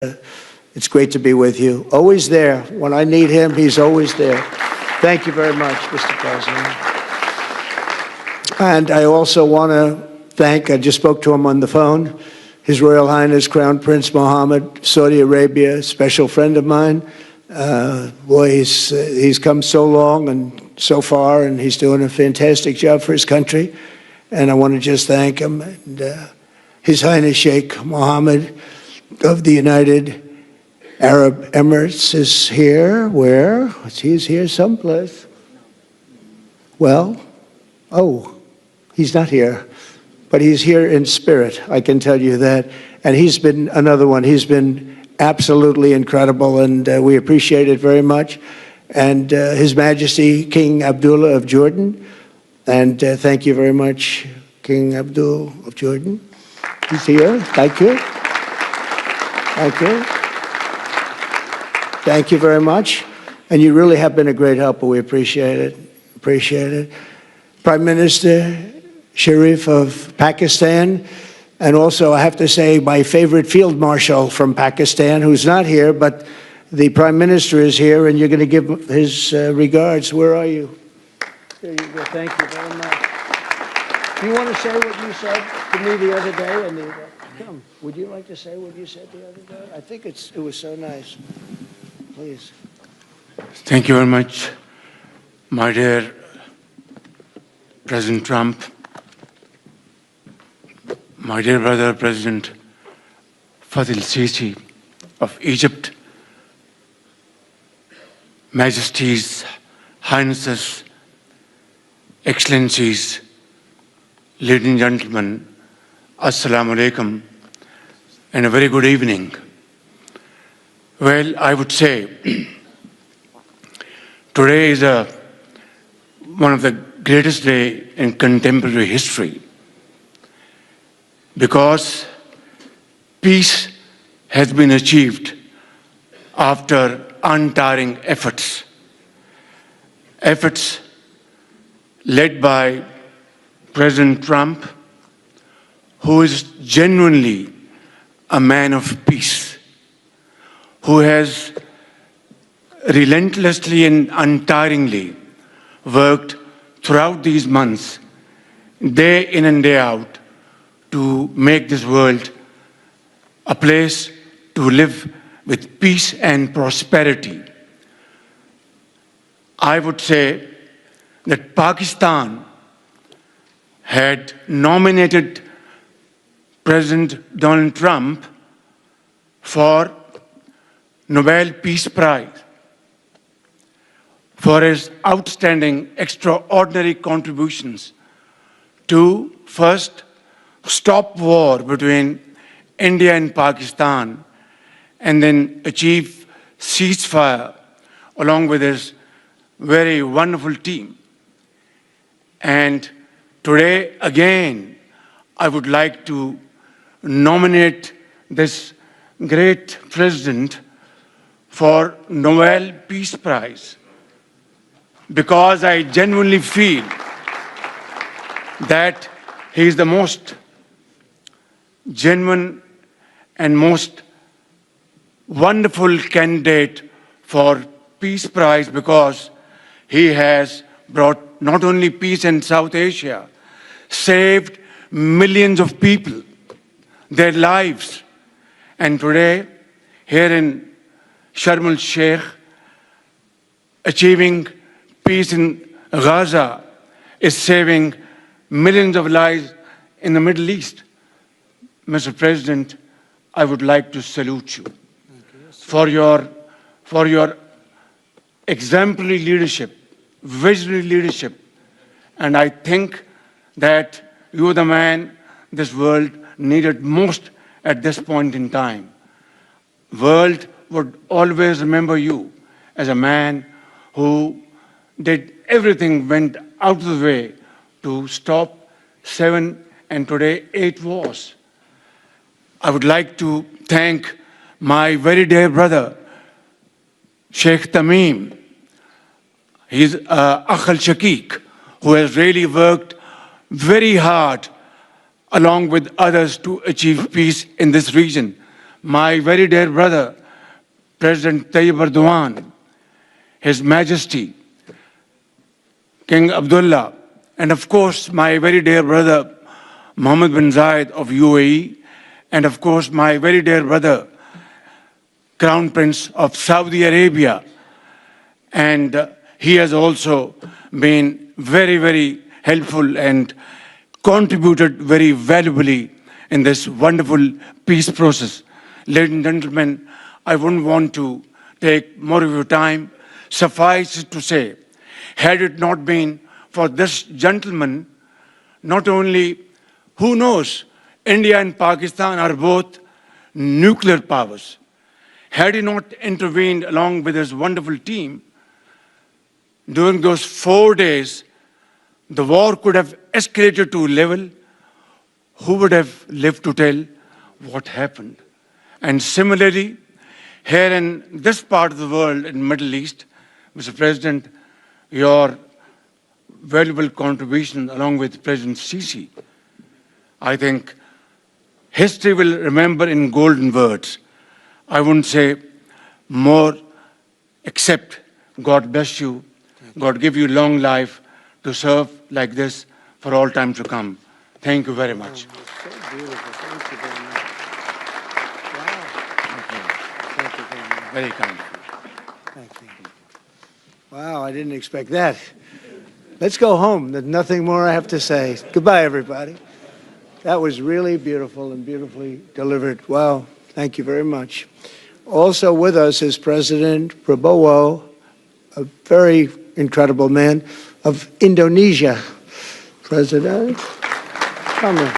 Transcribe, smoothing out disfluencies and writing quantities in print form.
it's great to be with you. Always there. When I need him, he's always there. Thank you very much, Mr. President. And I also want to thank, I just spoke to him on the phone, His Royal Highness Crown Prince Mohammed, Saudi Arabia, a special friend of mine. Boy, he's come so long and so far, and he's doing a fantastic job for his country. And I want to just thank him. And, His Highness Sheikh Mohammed of the United Arab Emirates is here. Where? He's here someplace. Well, he's not here, but he's here in spirit, I can tell you that. And he's been another one. He's been absolutely incredible, and we appreciate it very much. And His Majesty King Abdullah of Jordan, and thank you very much, King Abdul of Jordan. He's here. Thank you. Thank you. Thank you very much. And you really have been a great helper. We appreciate it. Appreciate it. Prime Minister Sharif of Pakistan, and also I have to say my favorite Field Marshal from Pakistan, who's not here, but the Prime Minister is here, and you're going to give his regards. Where are you? There you go. Thank you very much. Do you want to say what you said to me the other day? And come, would you like to say what you said the other day? I think it was so nice. Please. Thank you very much, my dear President Trump, my dear brother President Fath el-Sisi of Egypt, Majesties, Highnesses, Excellencies, ladies and gentlemen, Assalamu alaikum, and a very good evening. Well, I would say today is one of the greatest days in contemporary history, because peace has been achieved after untiring efforts led by President Trump, who is genuinely a man of peace, who has relentlessly and untiringly worked throughout these months, day in and day out, to make this world a place to live with peace and prosperity. I would say that Pakistan had nominated President Donald Trump for Nobel Peace Prize for his outstanding, extraordinary contributions to first stop war between India and Pakistan, and then achieve ceasefire along with his very wonderful team. And today, again, I would like to nominate this great president for Nobel Peace Prize, because I genuinely feel that he is the most genuine and most wonderful candidate for Peace Prize, because he has brought not only peace in South Asia, saved millions of people, their lives. And today, here in Sharm el-Sheikh, achieving peace in Gaza is saving millions of lives in the Middle East. Mr. President, I would like to salute you for your exemplary leadership, visionary leadership. And I think that you are the man this world needed most at this point in time. World would always remember you as a man who did everything, went out of the way to stop 7 and today 8 wars. I would like to thank my very dear brother, Sheikh Tamim. He's Akh al-Shaqiq, who has really worked very hard along with others to achieve peace in this region. my very dear brother, President Tayyip Erdogan, His Majesty, King Abdullah, and of course, my very dear brother, Mohammed bin Zayed of UAE, and of course, my very dear brother, Crown Prince of Saudi Arabia. And he has also been very, very helpful and contributed very valuably in this wonderful peace process. Ladies and gentlemen, I wouldn't want to take more of your time. Suffice it to say, had it not been for this gentleman, not only, who knows, India and Pakistan are both nuclear powers. Had he not intervened along with his wonderful team, during those 4 days, the war could have escalated to a level. Who would have lived to tell what happened? And similarly, here in this part of the world, in Middle East, Mr. President, your valuable contribution along with President Sisi, I think history will remember in golden words. I wouldn't say more, except God bless you, God give you long life to serve like this for all time to come. Thank you very much. So beautiful. Thank you very much. Wow. Thank you very much. Very kind. Thank you. Wow, I didn't expect that. Let's go home. There's nothing more I have to say. Goodbye, everybody. That was really beautiful and beautifully delivered. Wow, thank you very much. Also with us is President Prabowo, a very incredible man of Indonesia. President, come here.